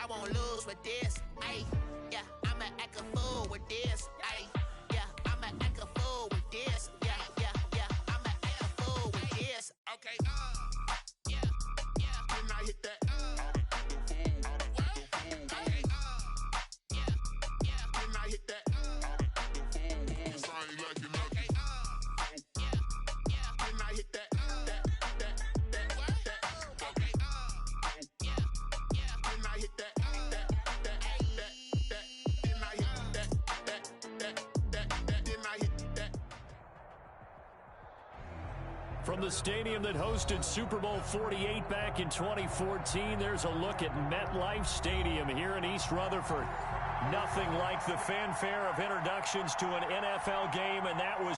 won't lose with this. Ay, yeah, I'ma act a fool with this. Ay, yeah, I'ma act a fool with this. Yeah, yeah, yeah, I'ma act a fool with this. Okay, yeah, yeah. When I hit that, okay, yeah, yeah. When I hit that, yes, I ain't like it. Okay, yeah, yeah. When I hit that. From the stadium that hosted Super Bowl 48 back in 2014, there's a look at MetLife Stadium here in East Rutherford. Nothing like the fanfare of introductions to an NFL game, and that was,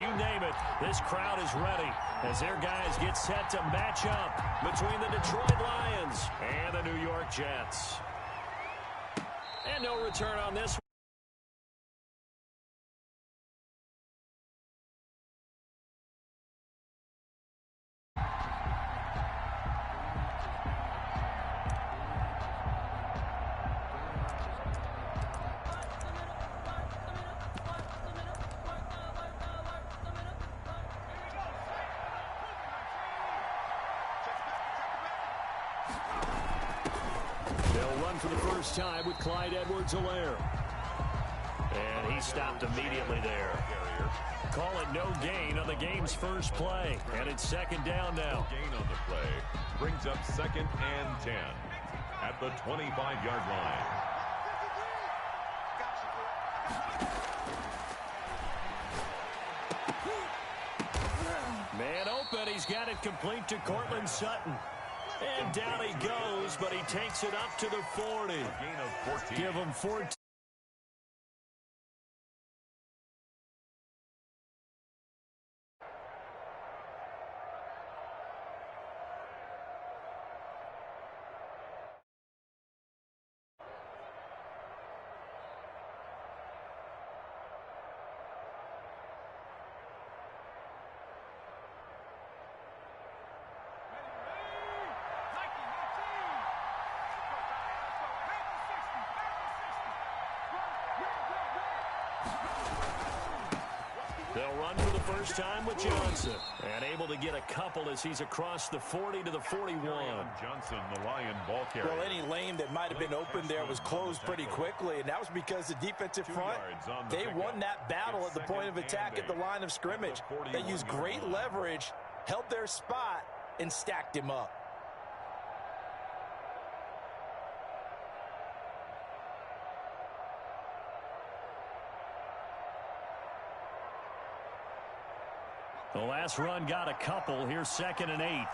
you name it, this crowd is ready as their guys get set to match up between the Detroit Lions and the New York Jets. And no return on this one. For the first time with Clyde Edwards-Helaire. And he stopped immediately there. Call it no gain on the game's first play. And it's second down now. Gain on the play brings up 2nd and 10 at the 25-yard line. Man open. He's got it complete to Courtland Sutton. And down he goes, but he takes it up to the 40. Gain of 14. Give him 14. They'll run for the first time with Johnson. And able to get a couple as he's across the 40 to the 41. Johnson, the Lion ball carrier. Well, any lane that might have been open there was closed pretty quickly, and that was because the defensive front, they won that battle at the point of attack at the line of scrimmage. They used great leverage, held their spot, and stacked him up. The last run got a couple. Here's 2nd and 8.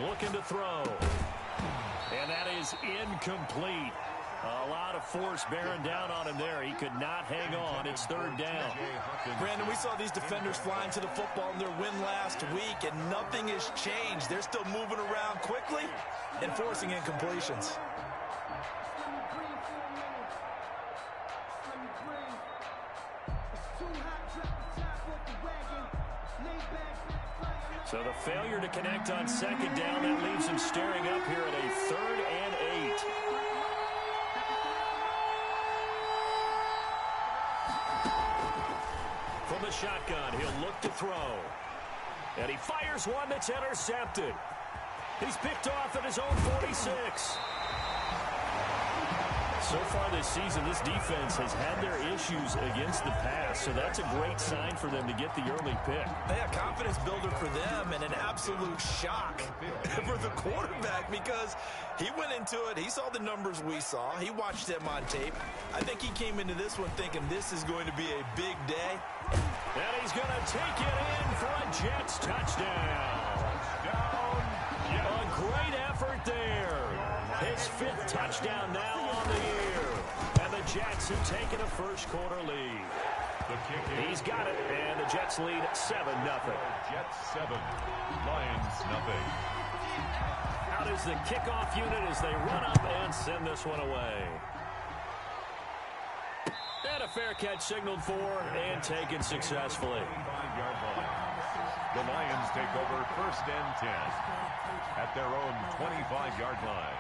Looking to throw. And that is incomplete. A lot of force bearing down on him there. He could not hang on. It's 3rd down. Brandon, we saw these defenders flying to the football in their win last week, and nothing has changed. They're still moving around quickly and forcing incompletions. So the failure to connect on 2nd down, that leaves him staring up here at a 3rd and 8. From the shotgun, he'll look to throw. And he fires one that's intercepted. He's picked off at his own 46. So far this season, this defense has had their issues against the pass, so that's a great sign for them to get the early pick. Yeah, confidence builder for them and an absolute shock for the quarterback because he went into it. He saw the numbers we saw. He watched them on tape. I think he came into this one thinking this is going to be a big day. And he's going to take it in for a Jets touchdown. A great effort there. His 5th touchdown now on the year. And the Jets have taken a first-quarter lead. He's got it, and the Jets lead 7-0. Jets 7, Lions nothing. Out is the kickoff unit as they run up and send this one away. And a fair catch signaled for and taken successfully. 25-yard line. The Lions take over 1st and 10 at their own 25-yard line.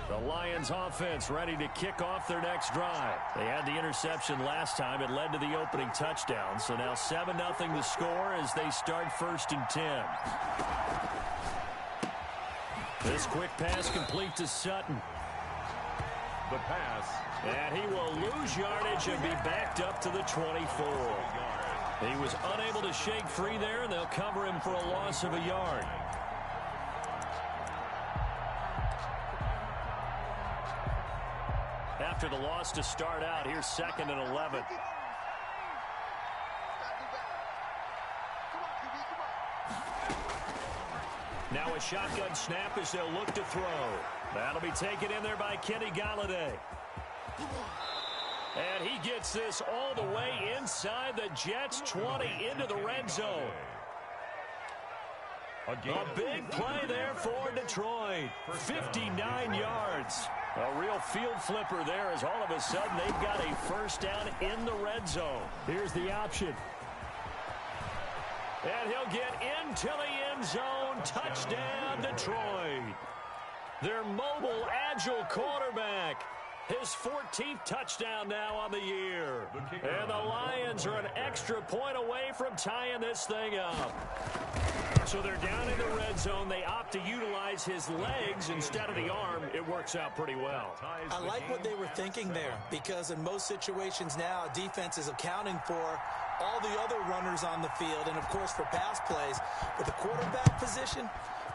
The Lions offense ready to kick off their next drive. They had the interception last time. It led to the opening touchdown. So now 7-0 the score as they start 1st and 10. This quick pass complete to Sutton. The pass. And he will lose yardage and be backed up to the 24. He was unable to shake free there, and they'll cover him for a loss of a yard. After the loss to start out, here's 2nd and 11. Now a shotgun snap as they'll look to throw. That'll be taken in there by Kenny Golladay. And he gets this all the way inside the Jets' 20 into the red zone. A big play there for Detroit. 59 yards. A real field flipper there as all of a sudden they've got a first down in the red zone. Here's the option. And he'll get into the end zone. Touchdown, Detroit. Their mobile, agile quarterback. His 14th touchdown now on the year. And the Lions are an extra point away from tying this thing up. So they're down in the red zone. They opt to utilize his legs instead of the arm. It works out pretty well. I like what they were thinking there, because in most situations now, defense is accounting for all the other runners on the field and, of course, for pass plays. But the quarterback position,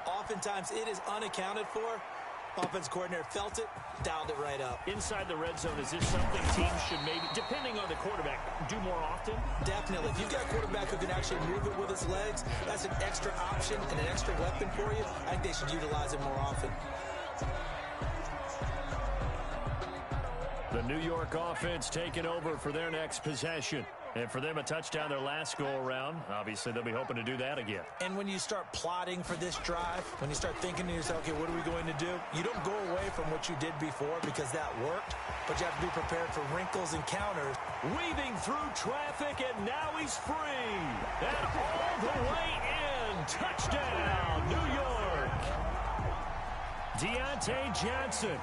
oftentimes it is unaccounted for. Offense coordinator felt it, dialed it right up. Inside the red zone, is this something teams should maybe, depending on the quarterback, do more often? Definitely. If you've got a quarterback who can actually move it with his legs, that's an extra option and an extra weapon for you. I think they should utilize it more often. The New York offense taking over for their next possession. And for them, a touchdown their last go-around. Obviously, they'll be hoping to do that again. And when you start plotting for this drive, when you start thinking to yourself, okay, what are we going to do? You don't go away from what you did before because that worked, but you have to be prepared for wrinkles and counters. Weaving through traffic, and now he's free. And all the way in. Touchdown, New York. Deontay Johnson,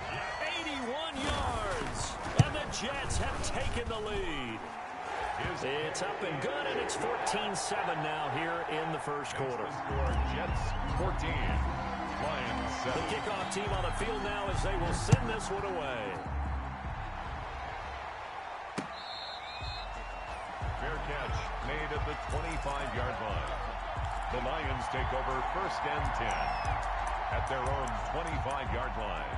81 yards. And the Jets have taken the lead. It's up and good, and it's 14-7 now here in the first quarter. Jets 14, Lions 7. The kickoff team on the field now as they will send this one away. Fair catch made at the 25-yard line. The Lions take over 1st and 10 at their own 25-yard line.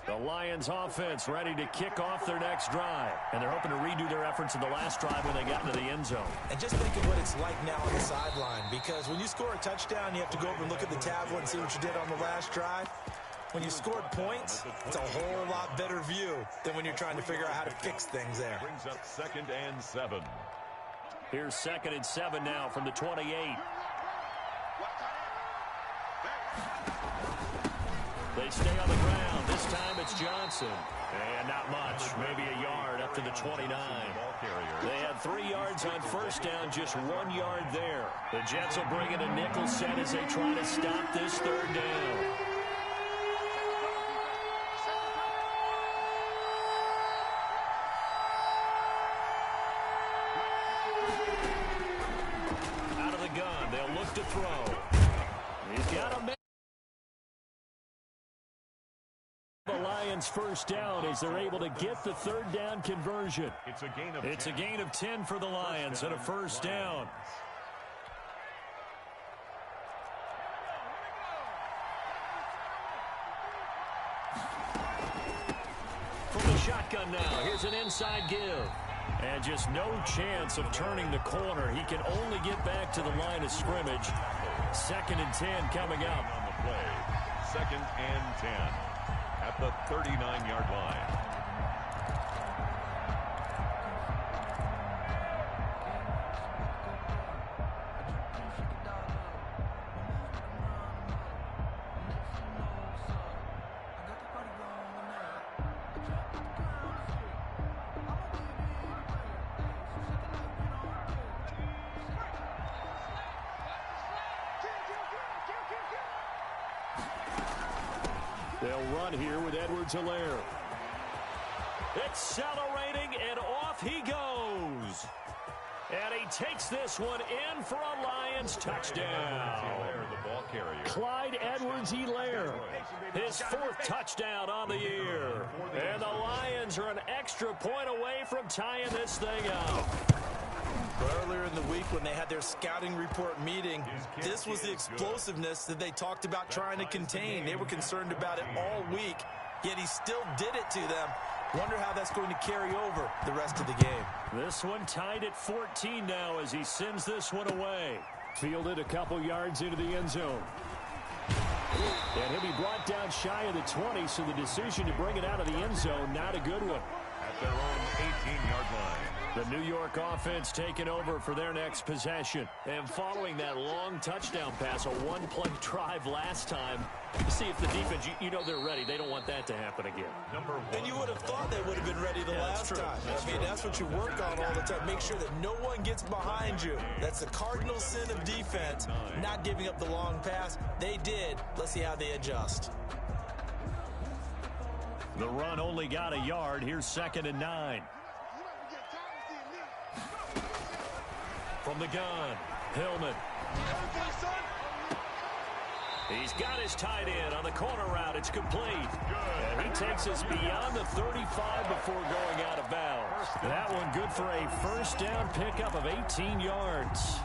The Lions offense ready to kick off their next drive. And they're hoping to redo their efforts in the last drive when they got into the end zone. And just think of what it's like now on the sideline, because when you score a touchdown, you have to go over and look at the tablet and see what you did on the last drive. When you scored points, it's a whole lot better view than when you're trying to figure out how to fix things there. Brings up 2nd and 7. Here's 2nd and 7 now from the 28. They stay on the ground. This time it's Johnson. And not much, maybe a yard up to the 29. They had 3 yards on first down, just 1 yard there. The Jets will bring in a nickel set as they try to stop this third down. Out of the gun, they'll look to throw. He's got a man. The Lions first down as they're able to get the third down conversion. It's a gain of 10. It's a gain of 10 for the Lions and a first down. From the shotgun now, here's an inside give. And just no chance of turning the corner. He can only get back to the line of scrimmage. 2nd and 10 coming up. On the play, 2nd and 10 at the 39-yard line. They'll run here with Edwards-Helaire. Accelerating, and off he goes. And he takes this one in for a Lions touchdown. The ball carrier. Clyde Edwards-Helaire, his 4th touchdown on the year. And the Lions are an extra point away from tying this thing up. Earlier in the week when they had their scouting report meeting, this was the explosiveness that they talked about trying to contain. They were concerned about it all week, yet he still did it to them. Wonder how that's going to carry over the rest of the game. This one tied at 14 now as he sends this one away. Fielded a couple yards into the end zone. And he'll be brought down shy of the 20, so the decision to bring it out of the end zone, not a good one. At their own 18-yard line. The New York offense taking over for their next possession. And following that long touchdown pass, a one-play drive last time, to see if the defense, you know they're ready. They don't want that to happen again. Number 1. And you would have thought they would have been ready the last time. I mean, that's what you work on all the time. Make sure that no one gets behind you. That's the cardinal sin of defense, not giving up the long pass. They did. Let's see how they adjust. The run only got a yard. Here's 2nd and 9. From the gun, Hillman. He's got his tight end on the corner route. It's complete. And he takes us beyond the 35 before going out of bounds. That one good for a first down pickup of 18 yards.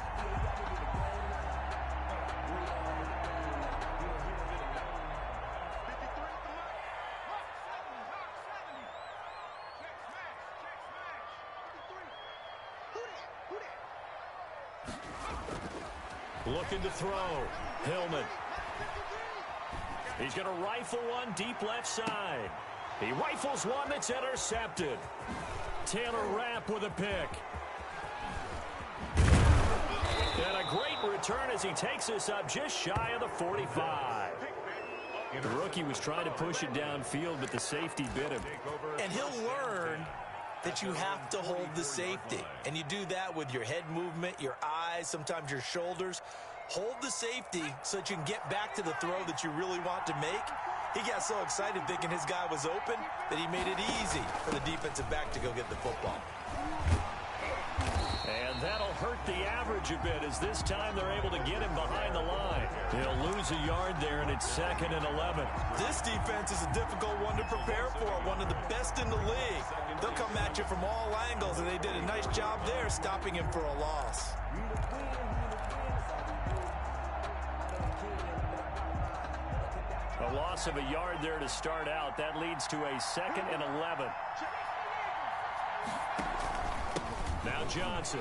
Looking to throw. Hillman. He's going to rifle one deep left side. He rifles one that's intercepted. Taylor Rapp with a pick. And a great return as he takes us up just shy of the 45. The rookie was trying to push it downfield, but the safety bit him. And he'll learn that you have to hold the safety. And you do that with your head movement, your eyes, sometimes your shoulders. Hold the safety so that you can get back to the throw that you really want to make. He got so excited thinking his guy was open that he made it easy for the defensive back to go get the football. And that'll hurt the average a bit as this time they're able to get him behind the line. He'll lose a yard there, and it's 2nd and 11. This defense is a difficult one to prepare for, one of the best in the league. They'll come at you from all angles, and they did a nice job there stopping him for a loss. A loss of a yard there to start out. That leads to a 2nd and 11. Now Johnson.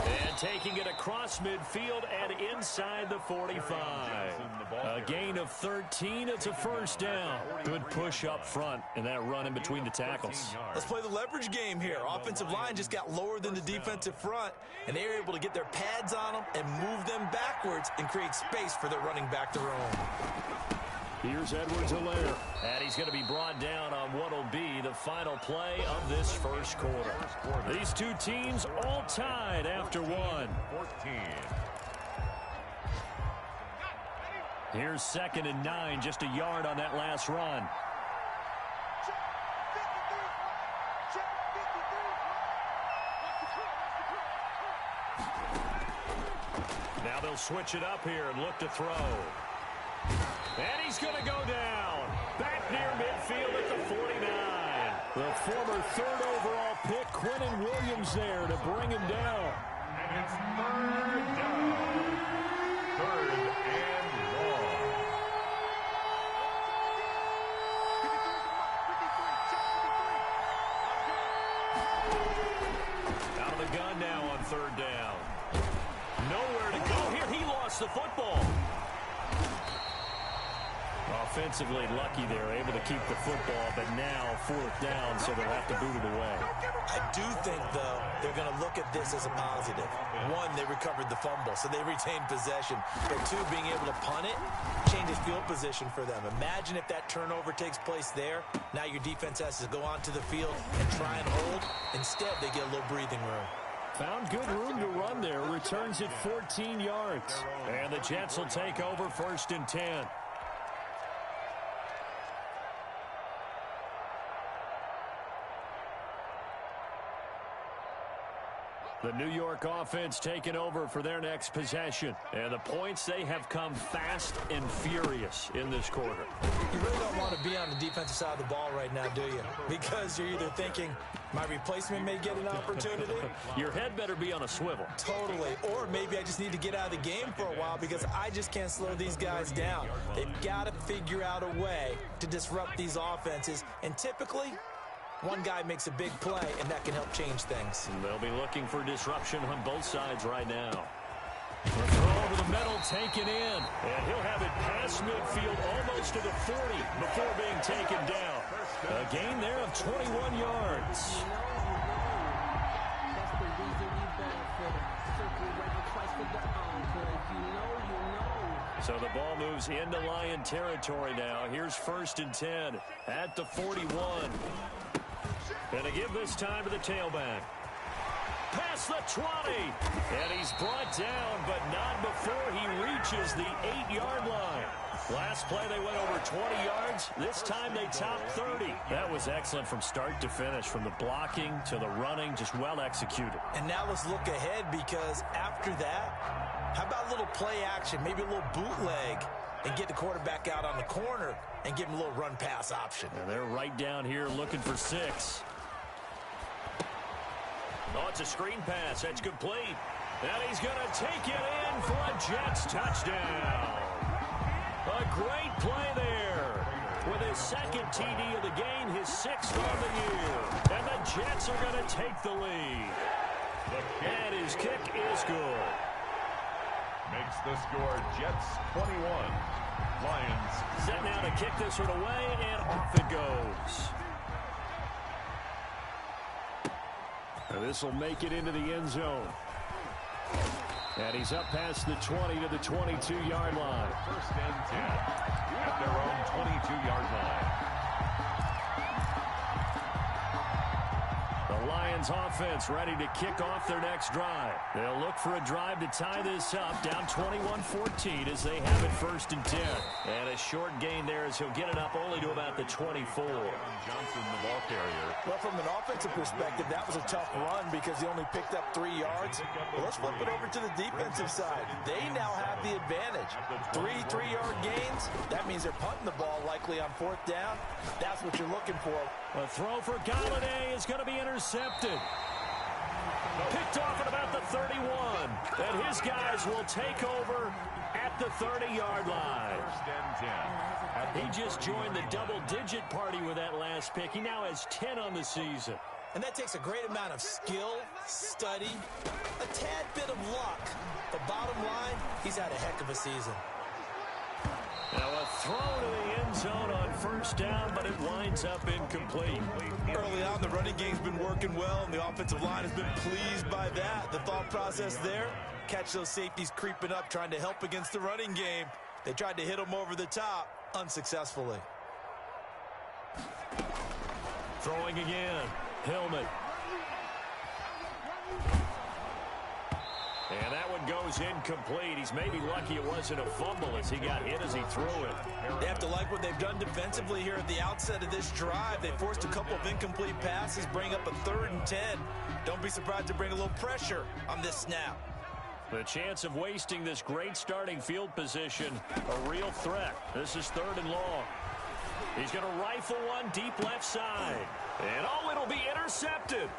And taking it across midfield and inside the 45. A gain of 13. It's a first down. Good push up front and that run in between the tackles. Let's play the leverage game here. Offensive line just got lower than the defensive front, and they were able to get their pads on them and move them backwards and create space for their running back to roam. Here's Edwards-Helaire. And he's going to be brought down on what will be the final play of this first quarter. These two teams all tied after one. 14. Here's 2nd and 9, just a yard on that last run. Now they'll switch it up here and look to throw. And he's going to go down. Back near midfield at the 49. The former 3rd overall pick, Quinnen Williams, there to bring him down. And it's 3rd down. 3rd and long. Out of the gun now on third down. Nowhere to go here. He lost the football. Offensively lucky they're able to keep the football, but now fourth down, so they'll have to boot it away. I do think, though, they're going to look at this as a positive. One, they recovered the fumble, so they retained possession. But two, being able to punt it changes field position for them. Imagine if that turnover takes place there. Now your defense has to go onto the field and try and hold. Instead, they get a little breathing room. Found good room to run there. Returns it 14 yards. And the Jets will take over first and 10. The New York offense taking over for their next possession. And the points, they have come fast and furious in this quarter. You really don't want to be on the defensive side of the ball right now, do you? Because you're either thinking, my replacement may get an opportunity. Your head better be on a swivel. Totally. Or maybe I just need to get out of the game for a while because I just can't slow these guys down. They've got to figure out a way to disrupt these offenses. And typically, one guy makes a big play, and that can help change things. And they'll be looking for disruption on both sides right now. The throw over the middle, taken in. And he'll have it past midfield, almost to the 40 before being taken down. A gain there of 21 yards. So the ball moves into Lion territory now. Here's first and 10 at the 41. And to give this time to the tailback. Past the 20. And he's brought down, but not before he reaches the 8-yard line. Last play, they went over 20 yards. This time, they topped 30. That was excellent from start to finish, from the blocking to the running, just well executed. And now let's look ahead, because after that, how about a little play action, maybe a little bootleg, and get the quarterback out on the corner and give him a little run-pass option. And they're right down here looking for 6. Oh, it's a screen pass. That's complete. And he's going to take it in for a Jets touchdown. A great play there. With his second TD of the game, his 6th on the year. And the Jets are going to take the lead. And his kick is good. Makes the score Jets 21. Lions. Set now to kick this one away, and off it goes. And this will make it into the end zone. And he's up past the 20 to the 22-yard line. First and 10 at their own 22-yard line. The Lions offense ready to kick off their next drive. They'll look for a drive to tie this up, down 21-14 as they have it first and 10. And a short gain there as he'll get it up only to about the 24. Johnson, the ball carrier. Well, from an offensive perspective, that was a tough run because he only picked up 3 yards. Well, let's flip it over to the defensive side. They now have the advantage. 3 3-yard gains. That means they're punting the ball likely on 4th down. That's what you're looking for. A throw for Galladay is going to be intercepted. Picked off at about the 31. And his guys will take over at the 30-yard line. First and 10. He just joined the double-digit party with that last pick. He now has 10 on the season. And that takes a great amount of skill, study, a tad bit of luck. But bottom line, he's had a heck of a season. Now a throw to the end zone on first down, but it winds up incomplete. Early on, the running game's been working well, and the offensive line has been pleased by that. The thought process there, catch those safeties creeping up, trying to help against the running game. They tried to hit them over the top, unsuccessfully. Throwing again, Hillman. And that one goes incomplete. He's maybe lucky it wasn't a fumble as he got hit as he threw it. They have to like what they've done defensively here at the outset of this drive. They forced a couple of incomplete passes, bring up a 3rd and 10. Don't be surprised to bring a little pressure on this snap. The chance of wasting this great starting field position, a real threat. This is 3rd and long. He's going to rifle one deep left side. And it'll be intercepted.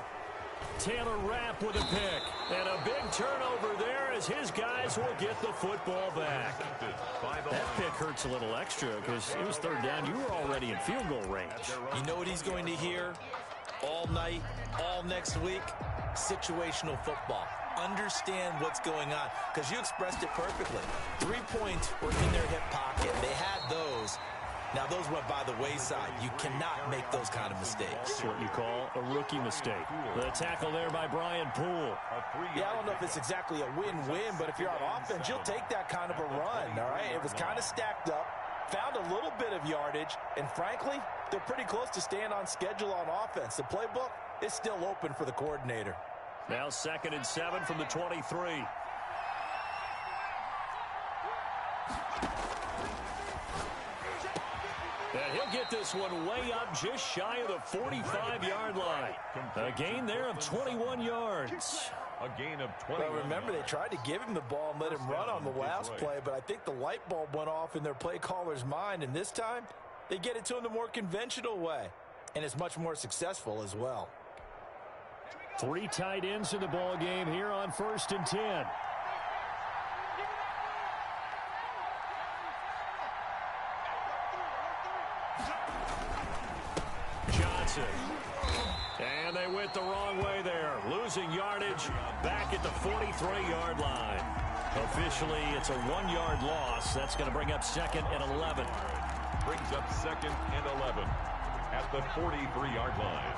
Taylor Rapp with a pick. And a big turnover there as his guys will get the football back. That pick hurts a little extra because it was 3rd down. You were already in field goal range. You know what he's going to hear? all night, all next week, situational football. Understand what's going on, because you expressed it perfectly. 3 points were in their hip pocket. They had those. Now, those went by the wayside. You cannot make those kind of mistakes. That's what you call a rookie mistake. The tackle there by Brian Poole. Yeah, I don't know if it's exactly a win-win, but if you're on offense, you'll take that kind of a run, all right? It was kind of stacked up, found a little bit of yardage, and frankly, they're pretty close to staying on schedule on offense. The playbook is still open for the coordinator. Now 2nd and 7 from the 23. And he'll get this one way up just shy of the 45-yard line. A gain there of 21 yards. A gain of 20. Well, remember, they tried to give him the ball and let him run on the last play, but I think the light bulb went off in their play caller's mind, and this time they get it to him the more conventional way, and it's much more successful as well. 3 tight ends in the ball game here on 1st and 10. Johnson. And they went the wrong way there. Losing yardage back at the 43-yard line. Officially, it's a 1-yard loss. That's going to bring up 2nd and 11. Brings up 2nd and 11 at the 43-yard line.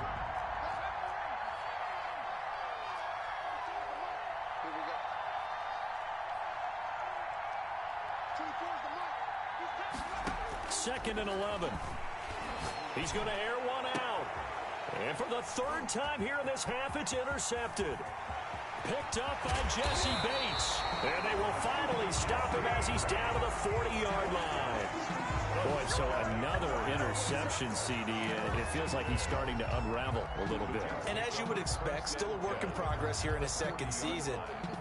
Second and 11. He's going to air one out. And for the 3rd time here in this half, it's intercepted. Picked up by Jesse Bates. And they will finally stop him as he's down to the 40-yard line. Boy, so another interception, CD. It feels like he's starting to unravel a little bit. And as you would expect, still a work in progress here in his 2nd season.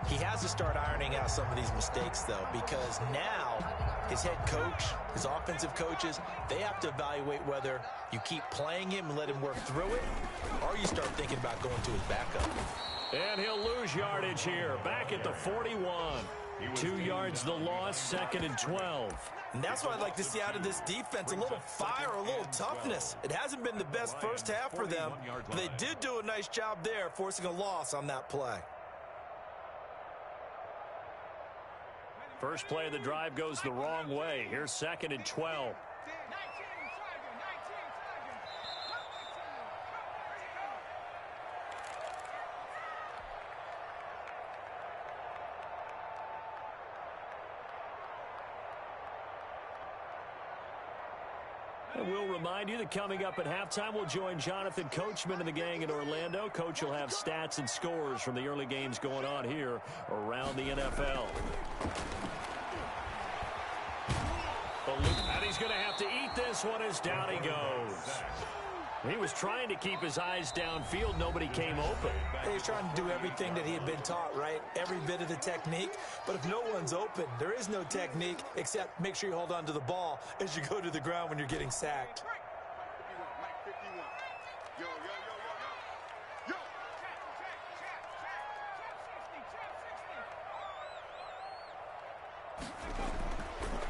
He has to start ironing out some of these mistakes, though, because now his head coach, his offensive coaches, they have to evaluate whether you keep playing him and let him work through it, or you start thinking about going to his backup. And he'll lose yardage here, back at the 41. 2 yards the loss, 2nd and 12. And that's what I'd like to see out of this defense, a little fire, a little toughness. It hasn't been the best first half for them, but they did do a nice job there, forcing a loss on that play. First play of the drive goes the wrong way. Here's 2nd and 12. And we'll remind you that coming up at halftime, we'll join Jonathan Coachman and the gang in Orlando. Coach will have stats and scores from the early games going on here around the NFL. And he's going to have to eat this one as down he goes. He was trying to keep his eyes downfield. Nobody came open. He was trying to do everything that he had been taught, right? Every bit of the technique. But if no one's open, there is no technique except make sure you hold on to the ball as you go to the ground when you're getting sacked.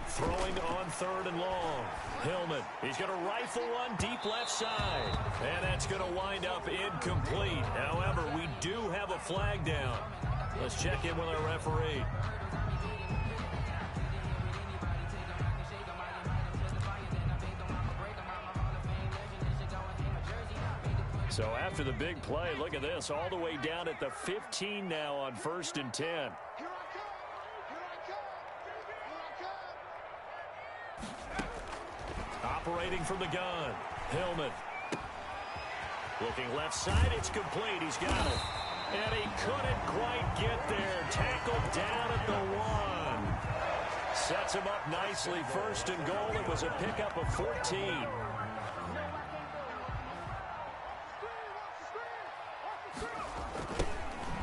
Throwing on 3rd and long. Hillman, he's going to rifle one deep left side. And that's going to wind up incomplete. However, we do have a flag down. Let's check in with our referee. So after the big play, look at this, all the way down at the 15 now on 1st and 10. Operating from the gun, Hillman. Looking left side, it's complete. He's got it. And he couldn't quite get there. Tackled down at the 1. Sets him up nicely. 1st and goal. It was a pickup of 14.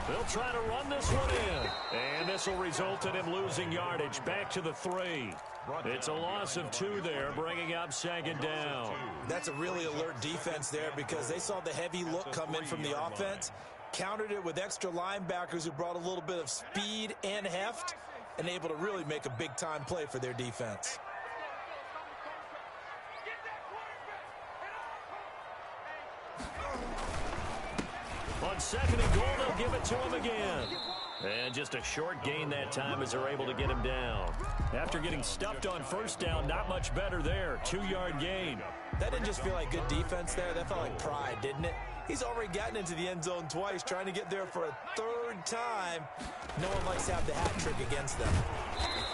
They'll try to run this one in. And this will result in him losing yardage back to the 3. It's a loss of 2 there, bringing up 2nd down. That's a really alert defense there because they saw the heavy look come in from the offense, countered it with extra linebackers who brought a little bit of speed and heft, and able to really make a big-time play for their defense. On second and goal, they'll give it to him again. And just a short gain that time as they're able to get him down. After getting stuffed on first down, not much better there. 2-yard gain. That didn't just feel like good defense there. That felt like pride, didn't it? He's already gotten into the end zone twice, trying to get there for a third time. No one likes to have the hat trick against them.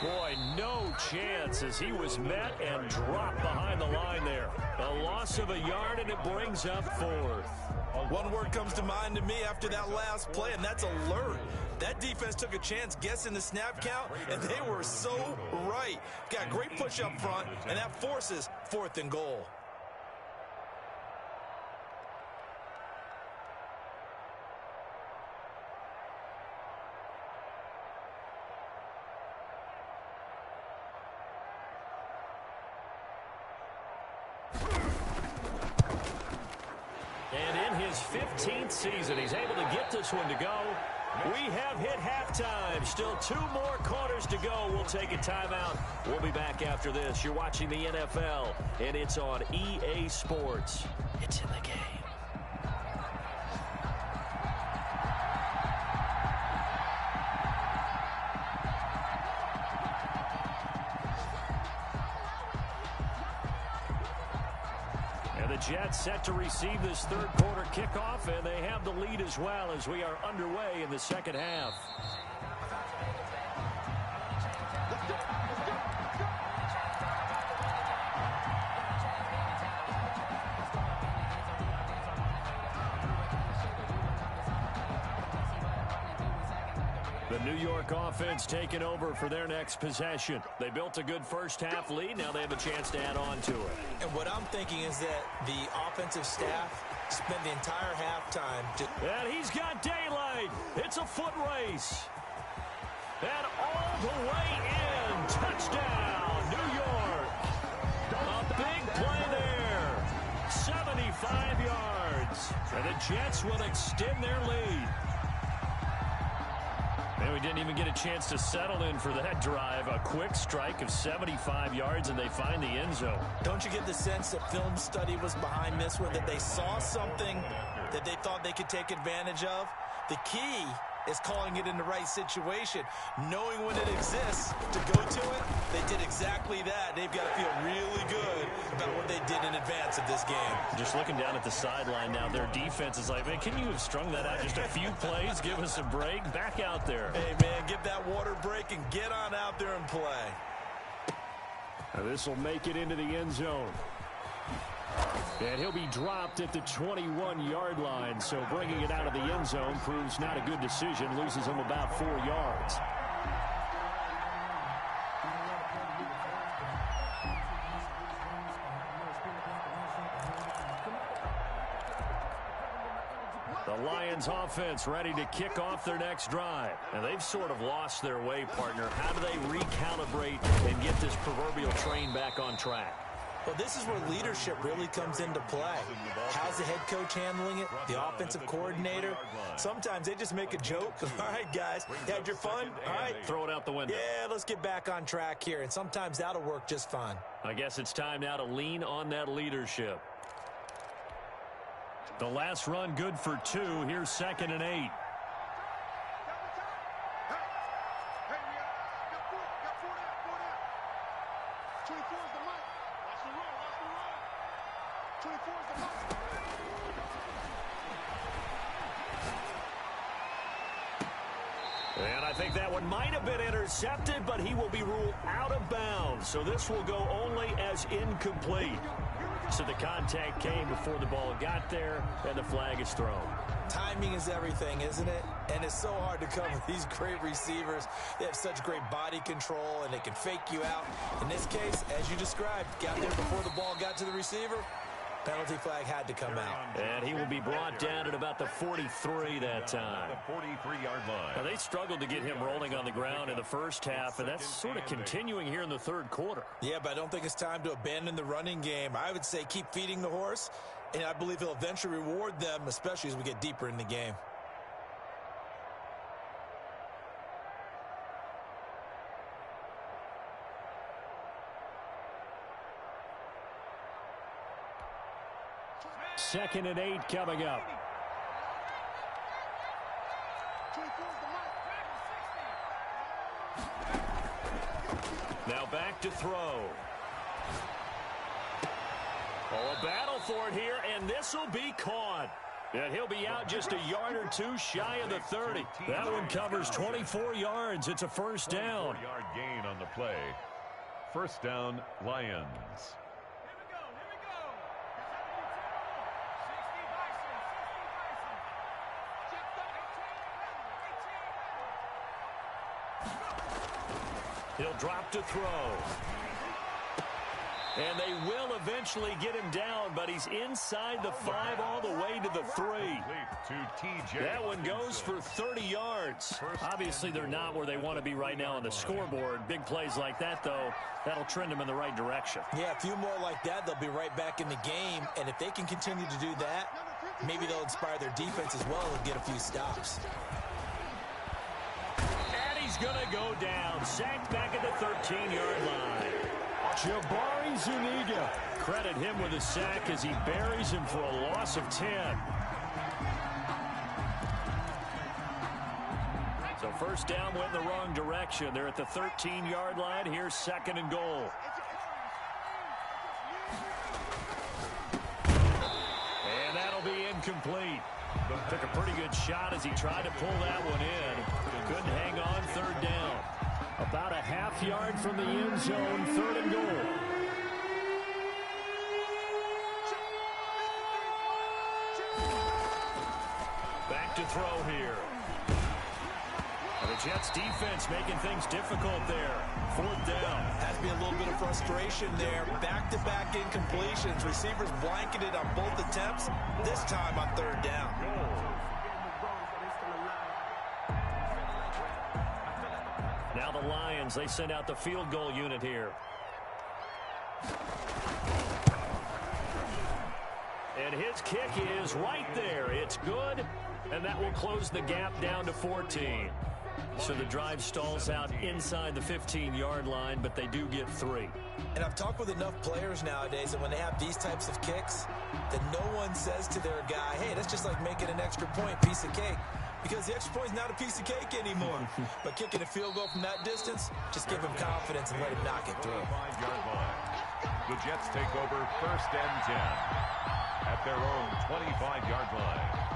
Boy, no chance as he was met and dropped behind the line there. A loss of a yard, and it brings up fourth. One word comes to mind to me after that last play, and that's alert. That defense took a chance guessing the snap count, and they were so right. Got great push up front, and that forces fourth and goal. And in his 15th season, he's able to get this one to go. We have hit halftime. Still 2 more quarters to go. We'll take a timeout. We'll be back after this. You're watching the NFL, and it's on EA Sports. It's in the game. The Jets set to receive this third quarter kickoff, and they have the lead as well as we are underway in the second half. The New York offense taking over for their next possession. They built a good first half lead. Now they have a chance to add on to it. And what I'm thinking is that the offensive staff spent the entire halftime. And he's got daylight. It's a foot race. And all the way in. Touchdown, New York. A big play there. 75 yards. And the Jets will extend their lead. And we didn't even get a chance to settle in for that drive. A quick strike of 75 yards, and they find the end zone. Don't you get the sense that film study was behind this one, that they saw something that they thought they could take advantage of? The key is calling it in the right situation, knowing when it exists to go to it. They did exactly that. They've got to feel really good about what they did in advance of this game. Just looking down at the sideline now, their defense is like, man, can you have strung that out just a few plays? Give us a break. Back out there. Hey, man, get that water break and get on out there and play. Now this will make it into the end zone. And he'll be dropped at the 21-yard line, so bringing it out of the end zone proves not a good decision, loses him about 4 yards. The Lions offense ready to kick off their next drive. And they've sort of lost their way, partner. How do they recalibrate and get this proverbial train back on track? Well, this is where leadership really comes into play. How's the head coach handling it? The offensive coordinator? Sometimes they just make a joke. All right, guys, you had your fun? All right. Throw it out the window. Yeah, let's get back on track here. And sometimes that'll work just fine. I guess it's time now to lean on that leadership. The last run good for 2. Here's 2nd and 8. And I think that one might have been intercepted, but he will be ruled out of bounds. So this will go only as incomplete. So the contact came before the ball got there, and the flag is thrown. Timing is everything, isn't it? And it's so hard to cover these great receivers. They have such great body control, and they can fake you out. In this case, as you described, got there before the ball got to the receiver. Penalty flag had to come out. And he will be brought down at about the 43 that time. The 43-yard line. Now, they struggled to get him rolling on the ground in the first half, and that's sort of continuing here in the third quarter. Yeah, but I don't think it's time to abandon the running game. I would say keep feeding the horse, and I believe he'll eventually reward them, especially as we get deeper in the game. Second and 8 coming up. Now back to throw. Oh, a battle for it here, and this will be caught. And he'll be out just a yard or two shy of the 30. That one covers 24 yards. It's a first down. 24-yard gain on the play. First down, Lions. He'll drop to throw. And they will eventually get him down, but he's inside the 5 all the way to the 3. That one goes for 30 yards. Obviously, they're not where they want to be right now on the scoreboard. Big plays like that, though, that'll trend them in the right direction. Yeah, a few more like that, they'll be right back in the game. And if they can continue to do that, maybe they'll inspire their defense as well and get a few stops. And he's going to go down. Sacked back at the 13-yard line. Jabari Zuniga. Credit him with a sack as he buries him for a loss of 10. So first down went in the wrong direction. They're at the 13-yard line. Here's second and goal. And that'll be incomplete. Took a pretty good shot as he tried to pull that one in. Couldn't hang on third down. About a half yard from the end zone, third and goal. Back to throw here. And the Jets defense making things difficult there. Fourth down. Has to be a little bit of frustration there. Back-to-back incompletions. Receivers blanketed on both attempts, this time on third down. Now the Lions, they send out the field goal unit here. And his kick is right there. It's good, and that will close the gap down to 14. So the drive stalls out inside the 15-yard line, but they do get 3. And I've talked with enough players nowadays that when they have these types of kicks, that no one says to their guy, hey, that's just like making an extra point, piece of cake. Because the extra point is not a piece of cake anymore. But kicking a field goal from that distance, just give him confidence and let him knock it through. 25-yard line. The Jets take over first and 10 at their own 25-yard line.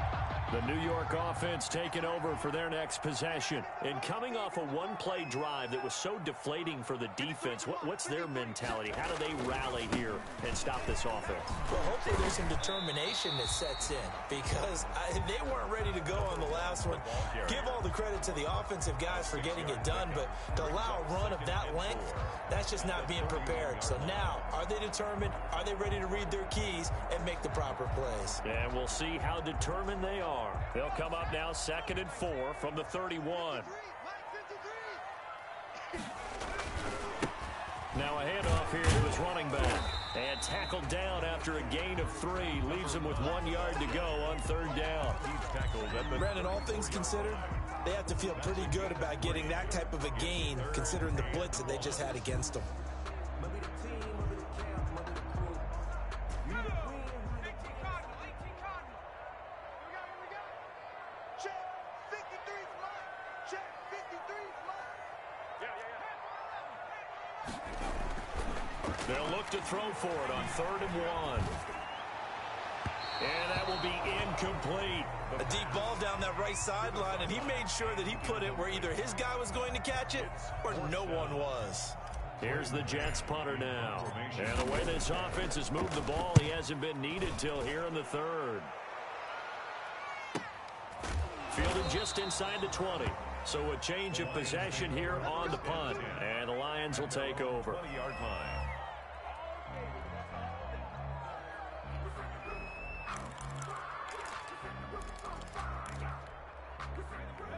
The New York offense taking over for their next possession. And coming off a one-play drive that was so deflating for the defense, what's their mentality? How do they rally here and stop this offense? Well, hopefully there's some determination that sets in because they weren't ready to go on the last one. Give all the credit to the offensive guys for getting it done, but to allow a run of that length, that's just not being prepared. So now, are they determined? Are they ready to read their keys and make the proper plays? And we'll see how determined they are. They'll come up now 2nd and 4 from the 31. Now a handoff here to his running back. And tackled down after a gain of 3. Leaves him with 1 yard to go on third down. He's tackled at the... Brandon, all things considered, they have to feel pretty good about getting that type of a gain considering the blitz that they just had against them. They'll look to throw for it on 3rd and 1. And that will be incomplete. A deep ball down that right sideline, and he made sure that he put it where either his guy was going to catch it or no one was. Here's the Jets punter now. And the way this offense has moved the ball, he hasn't been needed till here in the 3rd. Fielded just inside the 20. So a change of possession here on the punt. And the Lions will take over. 20-yard line.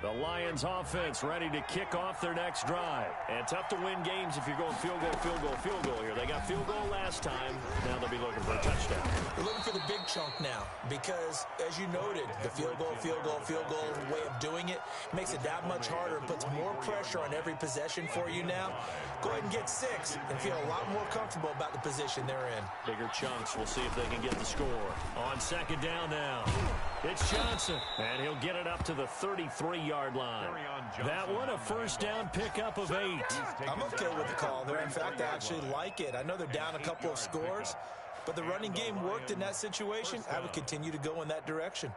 The Lions offense ready to kick off their next drive. And tough to win games if you're going field goal, field goal, field goal here. They got field goal last time. Now they'll be looking for a touchdown. They're looking for the big chunk now because, as you noted, the field goal way of doing it makes it that much harder and puts more pressure on every possession for you now. Go ahead and get 6 and feel a lot more comfortable about the position they're in. Bigger chunks. We'll see if they can get the score. On 2nd down now. It's Johnson. And he'll get it up to the 33-yard 23-yard line. That one a first down pickup of 8. I'm okay with the call there. In fact, I actually like it. I know they're down a couple of scores, but the running game worked in that situation. I would continue to go in that direction.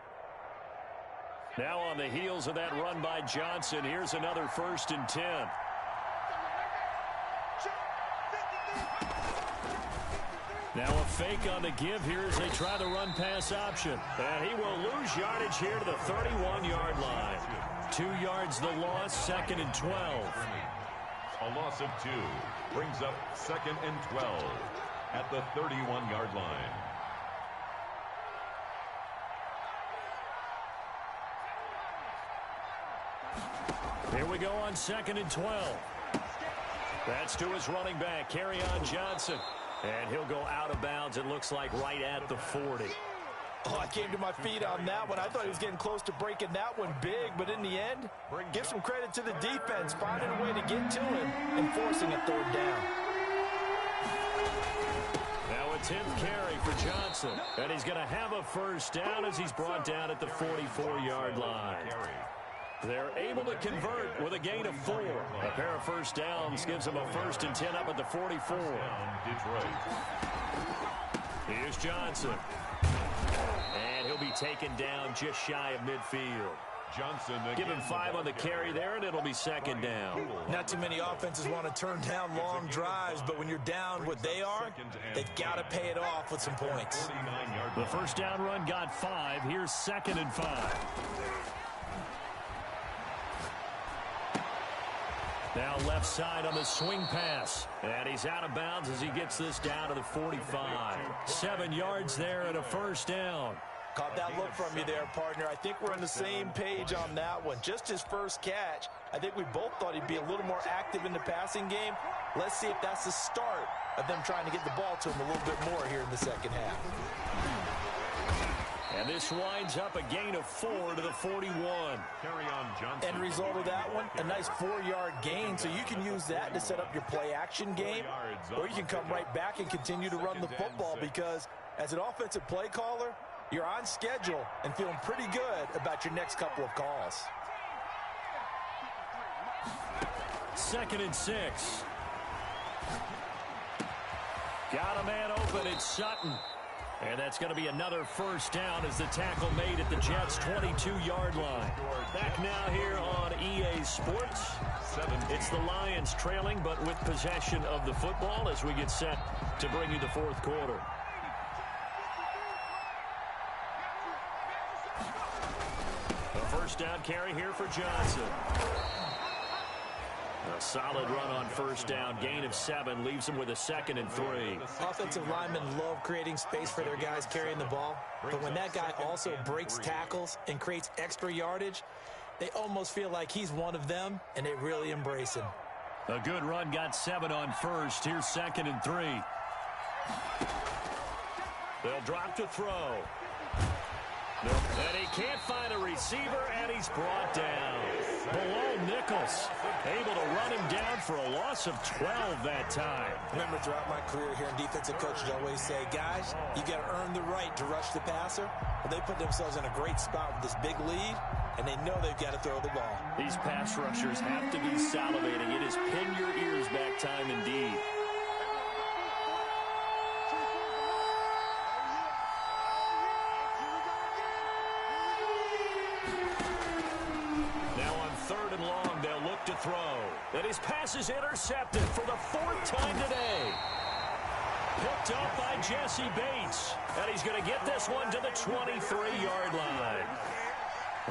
Now on the heels of that run by Johnson, here's another 1st and 10. Now a fake on the give here as they try the run-pass option. And he will lose yardage here to the 31-yard line. 2 yards the loss, 2nd and 12. A loss of 2 brings up 2nd and 12 at the 31-yard line. Here we go on 2nd and 12. That's to his running back, Kerryon Johnson. And he'll go out of bounds, it looks like, right at the 40. Oh, I came to my feet on that one. I thought he was getting close to breaking that one big, but in the end, give some credit to the defense, finding a way to get to him and forcing a 3rd down. Now a 10th carry for Johnson. And he's going to have a first down as he's brought down at the 44-yard line. They're able to convert with a gain of 4. A pair of first downs gives them a 1st and 10 up at the 44. Here's Johnson. And he'll be taken down just shy of midfield. Johnson give him 5 on the carry there, and it'll be 2nd down. Not too many offenses want to turn down long drives, but when you're down what they are, they've got to pay it off with some points. The first down run got 5. Here's 2nd and 5. Now left side on the swing pass. And he's out of bounds as he gets this down to the 45. 7 yards there and a first down. Caught that look from you there, partner. I think we're on the same page on that one. Just his first catch. I think we both thought he'd be a little more active in the passing game. Let's see if that's the start of them trying to get the ball to him a little bit more here in the second half. And this winds up a gain of 4 to the 41. End result of that one, a nice 4-yard gain, so you can use that to set up your play-action game, or you can come right back and continue to run the football because as an offensive play caller, you're on schedule and feeling pretty good about your next couple of calls. 2nd and 6. Got a man open, it's Sutton. And that's going to be another first down as the tackle made at the Jets' 22-yard line. Back now here on EA Sports. It's the Lions trailing, but with possession of the football as we get set to bring you the 4th quarter. A first down carry here for Johnson. A solid run on first down. Gain of 7 leaves them with a 2nd and 3. Offensive linemen love creating space for their guys carrying the ball. But when that guy also breaks tackles and creates extra yardage, they almost feel like he's one of them, and they really embrace him. A good run got 7 on first. Here's 2nd and 3. They'll drop to throw. And he can't find a receiver, and he's brought down. Bilal Nichols able to run him down for a loss of 12 that time. Remember, throughout my career here in defensive coaches always say, guys, you got to earn the right to rush the passer. Well, they put themselves in a great spot with this big lead, and they know they've got to throw the ball. These pass rushers have to be salivating. It is pin your ears back time indeed. Throw. And his pass is intercepted for the 4th time today. Picked up by Jesse Bates. And he's going to get this one to the 23-yard line.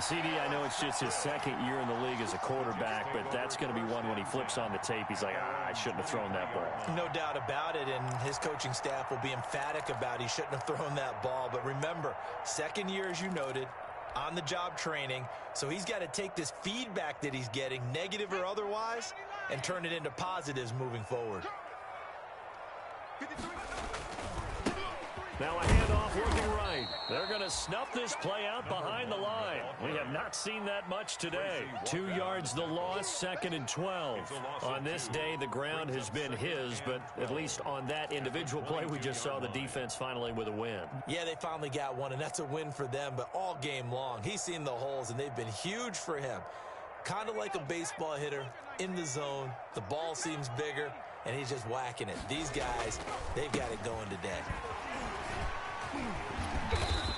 CD, I know it's just his 2nd year in the league as a quarterback, but that's going to be one when he flips on the tape. He's like, I shouldn't have thrown that ball. No doubt about it, and his coaching staff will be emphatic about he shouldn't have thrown that ball. But remember, 2nd year, as you noted, on-the-job training, so he's got to take this feedback that he's getting, negative or otherwise, and turn it into positives moving forward. Now a handoff looking right. They're going to snuff this play out behind the line. We have not seen that much today. 2 yards the loss, 2nd and 12. On this day, the ground has been his, but at least on that individual play, we just saw the defense finally with a win. Yeah, they finally got one, and that's a win for them, but all game long, he's seen the holes, and they've been huge for him. kind of like a baseball hitter in the zone. The ball seems bigger, and he's just whacking it. These guys, they've got it going today.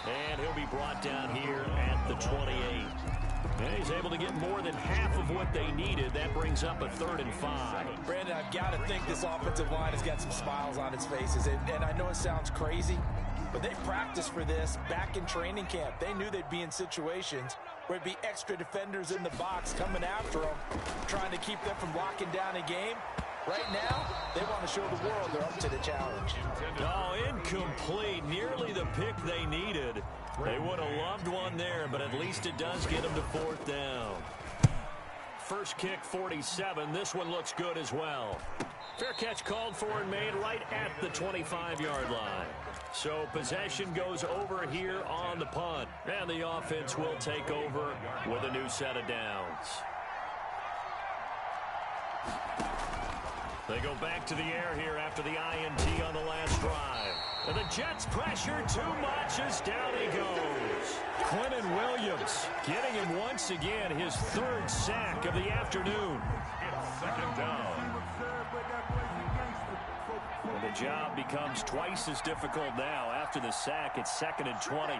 And he'll be brought down here at the 28. And he's able to get more than half of what they needed. That brings up a 3rd and 5. Brandon, I've got to think this offensive line has got some smiles on its faces. And I know it sounds crazy, but they practiced for this back in training camp. They knew they'd be in situations where it'd be extra defenders in the box coming after them, trying to keep them from locking down a game. Right now, they want to show the world they're up to the challenge. Oh, incomplete. Nearly the pick they needed. They would have loved one there, but at least it does get them to 4th down. First kick, 47. This one looks good as well. Fair catch called for and made right at the 25-yard line. So possession goes over here on the punt. And the offense will take over with a new set of downs. They go back to the air here after the INT on the last drive. And the Jets pressure too much as down he goes. Quentin Williams getting him once again his 3rd sack of the afternoon. It's 2nd down. And the job becomes twice as difficult now. After the sack, it's 2nd and 20.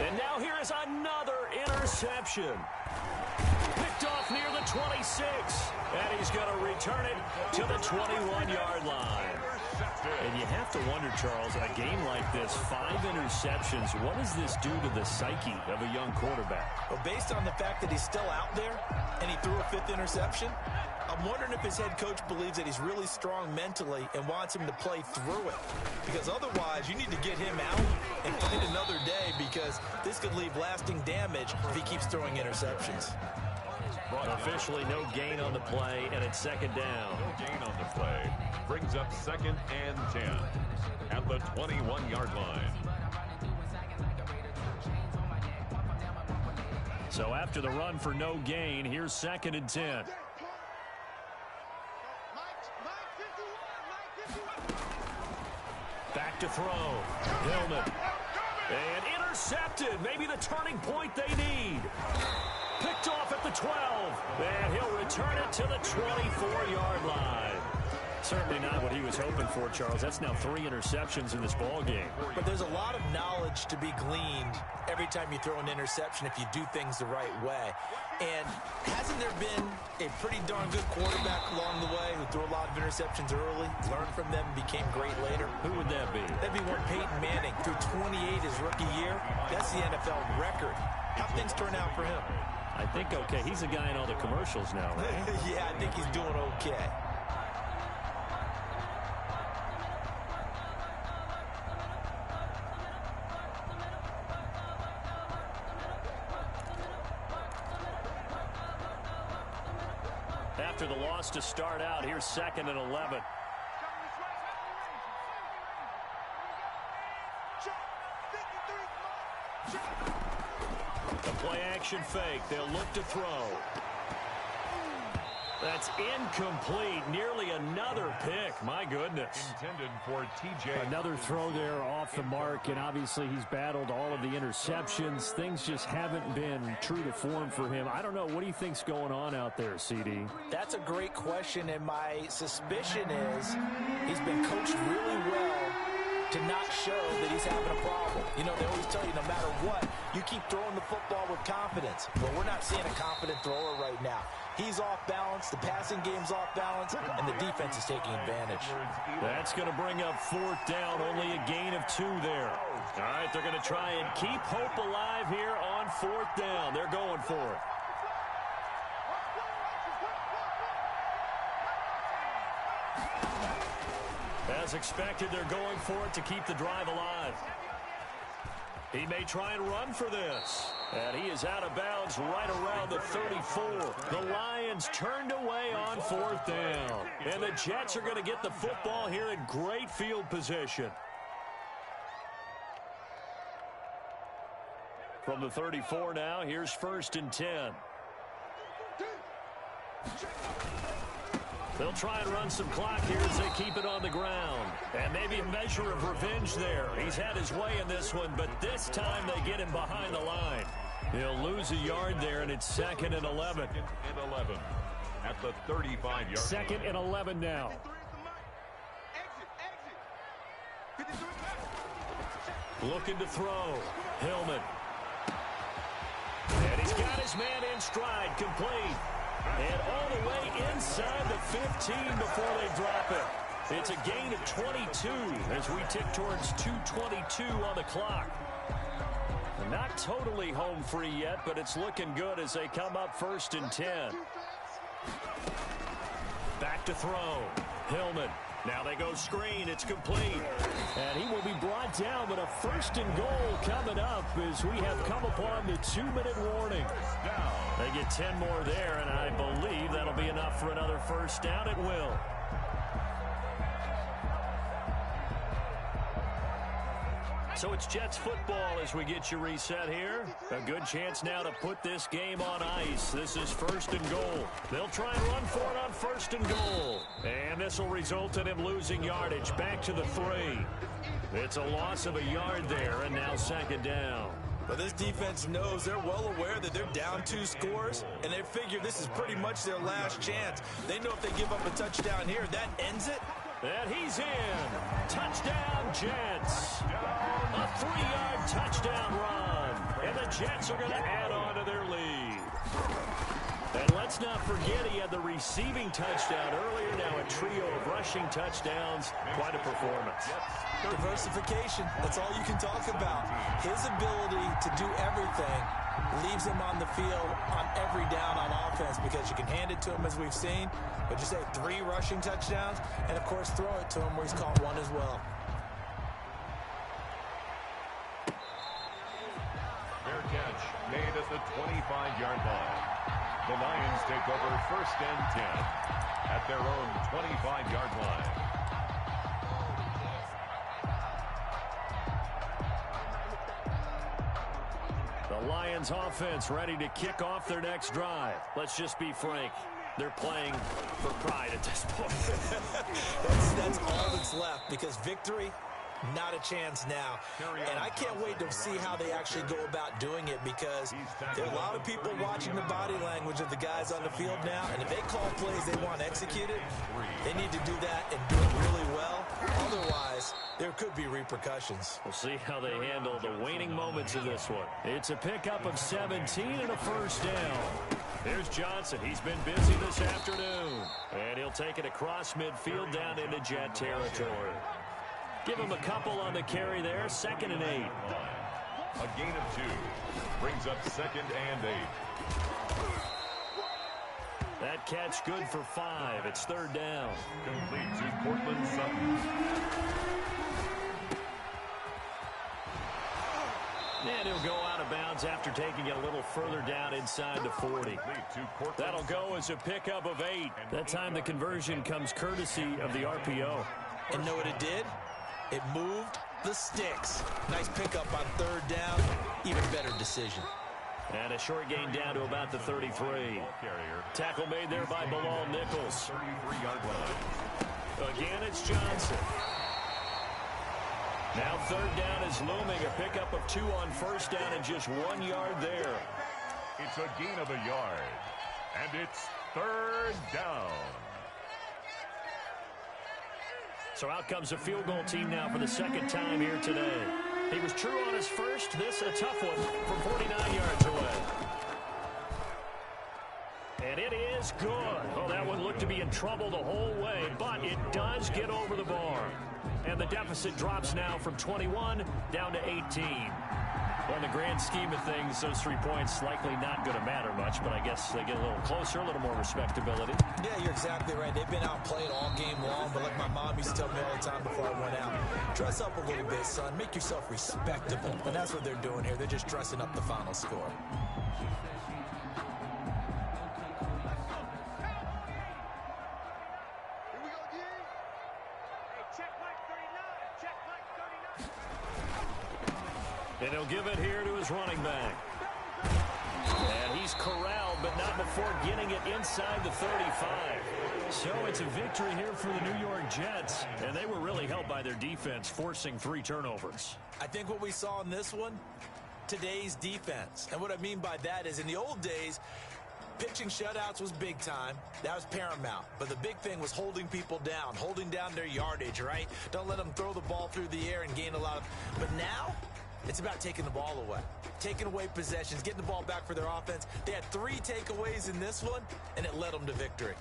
And now here is another interception. Picked off near the 26. And he's going to return it to the 21-yard line. And you have to wonder, Charles, a game like this, 5 interceptions, what does this do to the psyche of a young quarterback? Well, based on the fact that he's still out there and he threw a 5th interception, I'm wondering if his head coach believes that he's really strong mentally and wants him to play through it. Because otherwise, you need to get him out and find another day, because this could leave lasting damage if he keeps throwing interceptions. Officially no gain on the play, and it's 2nd down. No gain on the play. Brings up 2nd and 10 at the 21-yard line. So after the run for no gain, here's 2nd and 10. Back to throw. Hillman. And intercepted. Maybe the turning point they need. Picked off at the 12. And he'll return it to the 24-yard line. Certainly not what he was hoping for, Charles. That's now 3 interceptions in this ball game. But there's a lot of knowledge to be gleaned every time you throw an interception if you do things the right way. And hasn't there been a pretty darn good quarterback along the way who threw a lot of interceptions early, learned from them, became great later? Who would that be? That'd be one Peyton Manning. Threw 28 his rookie year. That's the NFL record. How'd things turn out for him? I think okay. He's a guy in all the commercials now, right? Yeah, I think he's doing okay. After the loss to start out, here's 2nd and 11. The play action fake. They'll look to throw. That's incomplete. Nearly another pick. My goodness. Intended for TJ. Another throw there off the mark, and obviously he's battled all of the interceptions. Things just haven't been true to form for him. I don't know. What do you think's going on out there, CD? That's a great question, and my suspicion is he's been coached really well to not show that he's having a problem. You know, they always tell you no matter what, you keep throwing the football with confidence. But we're not seeing a confident thrower right now. He's off balance, the passing game's off balance, and the defense is taking advantage. That's going to bring up 4th down, only a gain of 2 there. All right, they're going to try and keep hope alive here on 4th down. They're going for it. As expected, they're going for it to keep the drive alive. He may try and run for this. And he is out of bounds right around the 34. The Lions turned away on 4th down. And the Jets are going to get the football here in great field position. From the 34 now, here's 1st and 10. They'll try and run some clock here as they keep it on the ground. And maybe a measure of revenge there. He's had his way in this one, but this time they get him behind the line. He'll lose a yard there, and it's 2nd and 11. 2nd and 11 at the 35-yard line. 2nd and 11 now. Looking to throw. Hillman. And he's got his man in stride, complete. And all the way inside the 15 before they drop it. It's a gain of 22 as we tick towards 2:22 on the clock. Not totally home free yet, but it's looking good as they come up 1st and 10. Back to throw. Hillman. Now they go screen. It's complete. And he will be brought down, but a 1st and goal coming up as we have come upon the 2-minute warning. They get 10 more there, and I believe that'll be enough for another 1st down. It will. So it's Jets football as we get you reset here. A good chance now to put this game on ice. This is 1st and goal. They'll try and run for it on 1st and goal. And this will result in him losing yardage back to the 3. It's a loss of a yard there, and now 2nd down. But this defense knows, they're well aware that they're down 2 scores, and they figure this is pretty much their last chance. They know if they give up a touchdown here, that ends it. And he's in. Touchdown, Jets. A 3-yard touchdown run. And the Jets are going to add on to their lead. And let's not forget he had the receiving touchdown earlier. Now a trio of rushing touchdowns. Quite a performance. Diversification. That's all you can talk about. His ability to do everything leaves him on the field on every down on offense because you can hand it to him as we've seen. But you say 3 rushing touchdowns and, of course, throw it to him where he's caught 1 as well. Fair catch made at the 25-yard line. The Lions take over 1st and 10 at their own 25-yard line. The Lions offense ready to kick off their next drive. Let's just be frank. They're playing for pride at this point. That's all that's left because victory, not a chance now. And I can't wait to see how they actually go about doing it because there are a lot of people watching the body language of the guys on the field now. And if they call plays they want executed, they need to do that and do it really well. Otherwise, there could be repercussions. We'll see how they handle the waning moments of this one. It's a pickup of 17 and a 1st down. There's Johnson. He's been busy this afternoon. And he'll take it across midfield down into Jet territory. Give him a couple on the carry there. 2nd and 8. A gain of 2 brings up 2nd and 8. That catch good for 5. It's 3rd down. Complete to Cortland Sutton. And he'll go out of bounds after taking it a little further down inside the 40. That'll go as a pickup of 8. That time the conversion comes courtesy of the RPO. And know what it did? It moved the sticks. Nice pickup on 3rd down. Even better decision. And a short gain down to about the 33. Tackle made there by Bilal Nichols. 33-yard line. Again, it's Johnson. Now 3rd down is looming. A pickup of 2 on 1st down and just 1 yard there. It's a gain of a yard. And it's 3rd down. So out comes a field goal team now for the 2nd time here today. He was true on his first. This a tough one from 49 yards away. And it is good. Oh, that one looked to be in trouble the whole way, but it does get over the bar. And the deficit drops now from 21 down to 18. Well, in the grand scheme of things, those 3 points likely not going to matter much, but I guess they get a little closer, a little more respectability. Yeah, you're exactly right. They've been out playing all game long, but like my mom used to tell me all the time before I went out, dress up a little bit, son. Make yourself respectable. And that's what they're doing here. They're just dressing up the final score. And he'll give it here to his running back. And he's corralled, but not before getting it inside the 35. So it's a victory here for the New York Jets, and they were really helped by their defense, forcing 3 turnovers. I think what we saw in this one, today's defense. And what I mean by that is in the old days, pitching shutouts was big time. That was paramount. But the big thing was holding people down, holding down their yardage, right? Don't let them throw the ball through the air and gain a lot of... But now, it's about taking the ball away. Taking away possessions, getting the ball back for their offense. They had 3 takeaways in this one, and it led them to victory.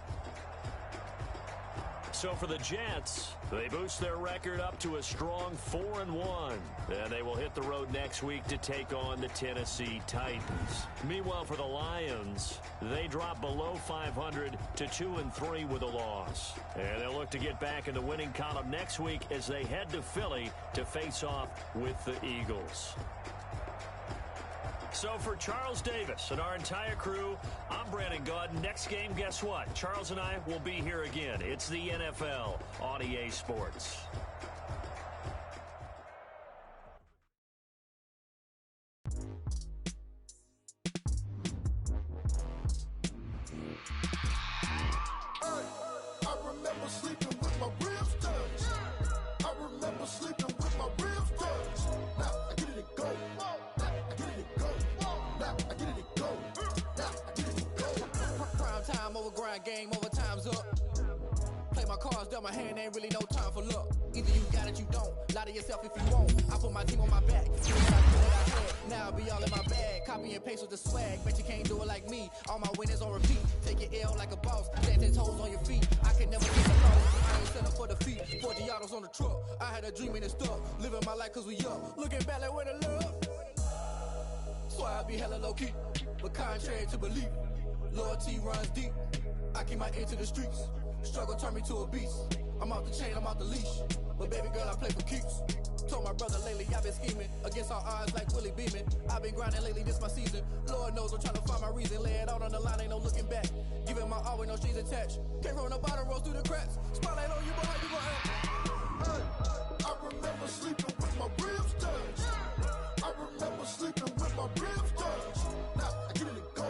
So for the Jets, they boost their record up to a strong 4-1. And they will hit the road next week to take on the Tennessee Titans. Meanwhile, for the Lions, they drop below 500 to 2-3 with a loss. And they'll look to get back in the winning column next week as they head to Philly to face off with the Eagles. So for Charles Davis and our entire crew, I'm Brandon Gaudin. Next game, guess what? Charles and I will be here again. It's the NFL on EA Sports. I remember sleeping with my ribs touched. I remember sleeping with my ribs touched. Now I get it go. Time over grind, game over, time's up. Play my cards, dealt my hand, ain't really no time for luck. Either you got it, you don't. Lie to yourself if you won't. I put my team on my back. Now I'll be all in my bag. Copy and paste with the swag. Bet you can't do it like me. All my winners on repeat. Take your L like a boss. Stand 10 toes on your feet. I can never get a loss. I ain't set up for defeat. 40 autos on the truck. I had a dream and it's stuck. Living my life cause we up. Looking back like where the love. So I be hella low key. But contrary to belief. Loyalty runs deep. I keep my ear to the streets. Struggle turned me to a beast. I'm out the chain, I'm out the leash. But baby girl, I play for keeps. Told my brother lately, I've been scheming. Against all odds like Willie Beeman. I've been grinding lately, this my season. Lord knows I'm trying to find my reason. Lay it out on the line, ain't no looking back. Giving my all with no strings attached. Came from the bottom, rose through the cracks. Spotlight on you, boy, how you gon' act? I remember sleeping with my ribs touched. I remember sleeping with my ribs touched. Now I get it go.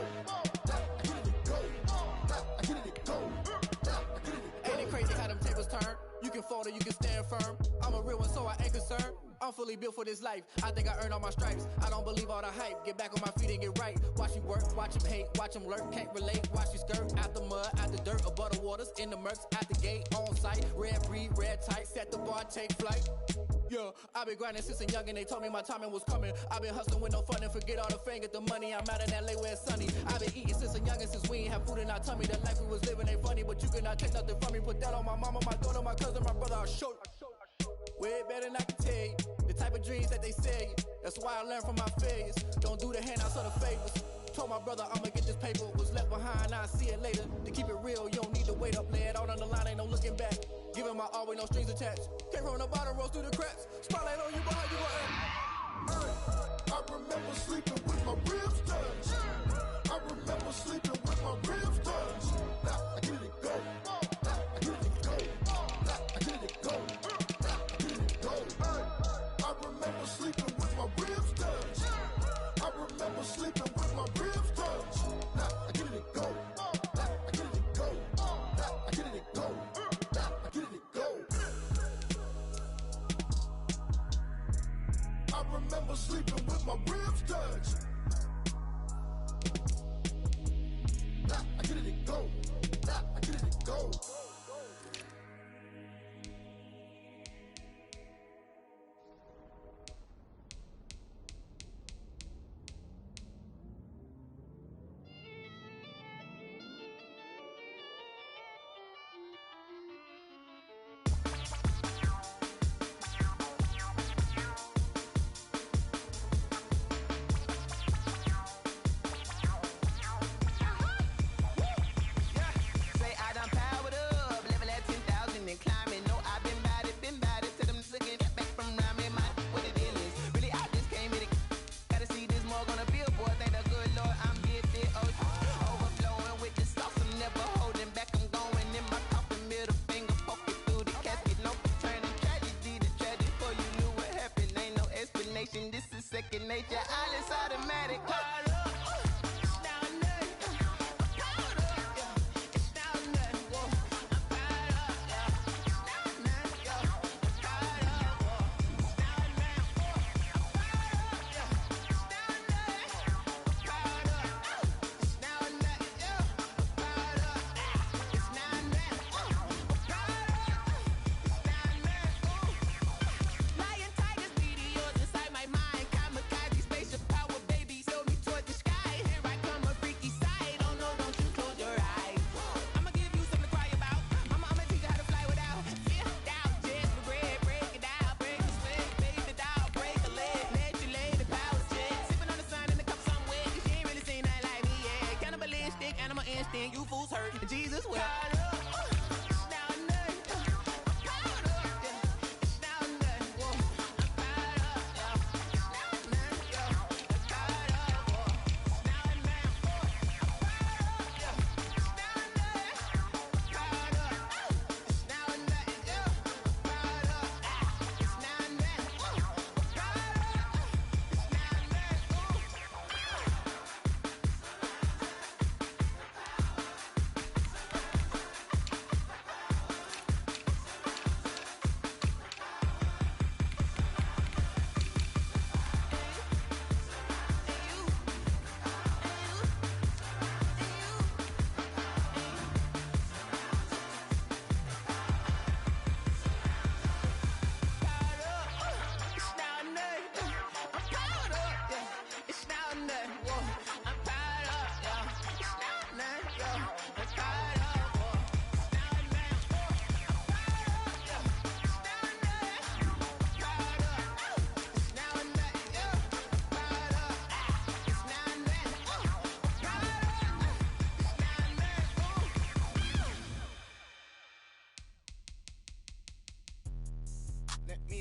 Ain't it crazy how them tables turn? You can fold or you can stand firm. I'm a real one, so I ain't concerned. I'm fully built for this life. I think I earned all my stripes. I don't believe all the hype. Get back on my feet and get right. Watch you work, watch him hate, watch him lurk. Can't relate, watch you skirt. Out the mud, out the dirt, above the waters, in the murks, out the gate, on site. Red breed, red tight, set the bar, take flight. Yeah, I've been grinding since a young and they told me my timing was coming. I've been hustling with no fun and forget all the fame, get the money. I'm out in LA where it's sunny. I've been eating since a young and since we ain't have food in our tummy. The life we was living ain't funny, but you cannot take nothing from me. Put that on my mama, my daughter, my cousin, my brother, I'll show you. Way better than I can tell you. The type of dreams that they sell you. That's why I learned from my failures. Don't do the handouts or the favors. Told my brother I'ma get this paper. Was left behind, I'll see it later. To keep it real, you don't need to wait up. Lay it out on the line, ain't no looking back. Giving my all with no strings attached. Came from the bottom, rose through the cracks. Spotlight on you, boy, how you gon' act? I remember sleeping with my ribs touched. I remember sleeping with my ribs touched. Now I get it go. I get it go. I get it go. I get it go. I remember sleeping with my ribs touched. I remember sleeping with my ribs touched. Now I get it go. I get it go. I get it go. I get it go. I remember sleeping with my ribs touched. Now I get it go. Now I get it go. This is second nature, all is automatic.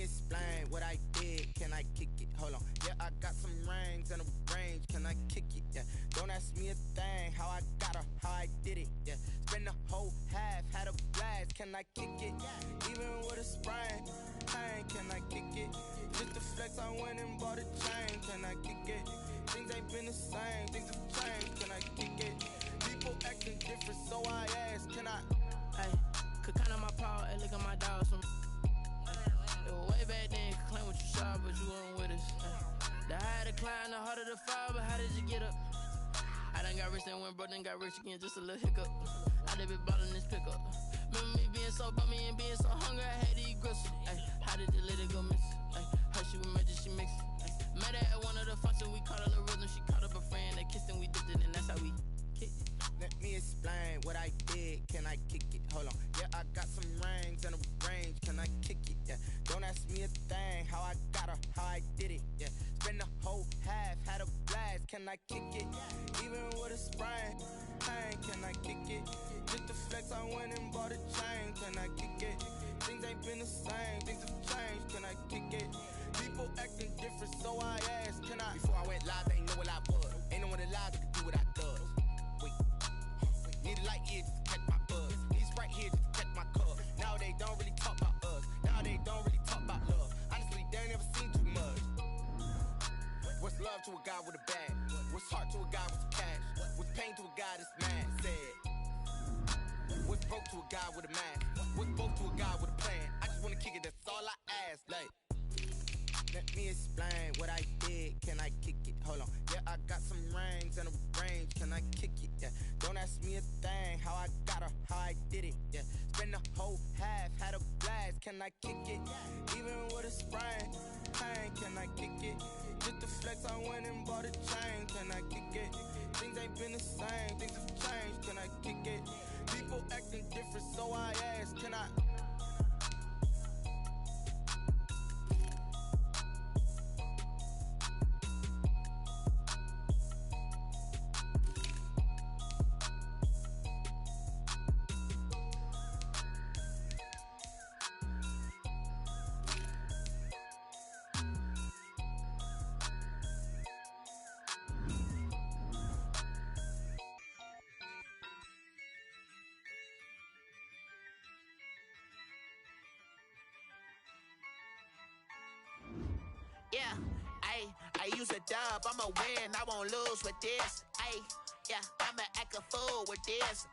explain what I did. Can I kick it? Hold on. Yeah, I got some rings and a range. Can I kick it? Yeah. Don't ask me a thing. How I got her, how I did it. Yeah. Spend the whole half, had a blast. Can I kick it? Even with a sprain. Pain, can I kick it? Just to flex, I went and bought a chain. Can I kick it? Things ain't been the same. Things have changed. Can I kick it? People acting different, so I ask. Can I? Hey, could count on my power, and look at my dogs. Way back then, could claim what you saw, but you weren't with us. The higher the climb, the harder the fall, but how did you get up? I done got rich, then went broke, then got rich again, just a little hiccup. I done been ballin' this pickup. Remember me being so bummy and being so hungry, I had to eat gristle. Ay, how did you let it go miss? Ay, how she was magic, she mixed. Met her at one of the functions, we caught a little rhythm, she caught up a friend, they kissed and we dipped it, and that's how we kicked it. Let me explain what I did. Can I kick it? Hold on. Yeah, I got some rings and a range. Can I kick it? Yeah. Don't ask me a thing. How I got her, how I did it. Yeah. Spend the whole half, had a blast. Can I kick it? Even with a sprain. Pain, can I kick it? Just to flex, I went and bought a chain. Can I kick it? Things ain't been the same. Things have changed. Can I kick it? People acting different, so I asked. Can I? Before I went live, they know what I was. Ain't no one alive that could do what I does. Need a light here just to catch my buzz. These right here just to catch my cup. Now they don't really talk about us. Now they don't really talk about love. Honestly, they ain't never seen too much. What's love to a guy with a bag? What's heart to a guy with some cash? What's pain to a guy that's mad? Said. What's broke to a guy with a mask? What's broke to a guy with a plan? I just wanna kick it, that's all I ask. Like, let me explain what I did. Can I kick it? Hold on. Yeah, I got some rings and a range. Can I kick it? Yeah. Don't ask me a thing. How I got her, how I did it. Yeah. Spend the whole half, had a blast. Can I kick it? Even with a sprain. Pain, can I kick it? Just to flex, I went and bought a chain. Can I kick it? Things ain't been the same. Things have changed. Can I kick it? People acting different, so I ask. Can I? Yeah, I use a dub, I'ma win, I won't lose with this. Yeah, I'ma act a fool with this.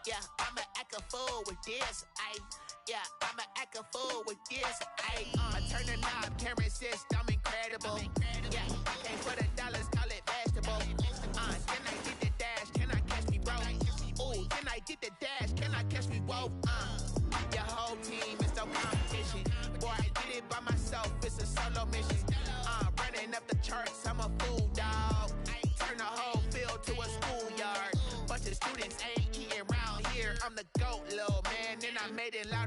Yeah, I'ma act a fool with this. Yeah, I'ma act a fool with this. I turn the knob, can't resist, I'm incredible. Yeah, came for the dollars, call it vegetable. Can I get the dash? Can I catch me broke? Ooh, can I get the dash? Can I catch me woke? Your whole team is no competition. Boy, I did it by myself, it's a solo mission. Running up the charts, I'm a fool, dog. Turn the whole field to a schoolyard. Bunch of students ain't eating around here. I'm the GOAT, little man, and I made it loud.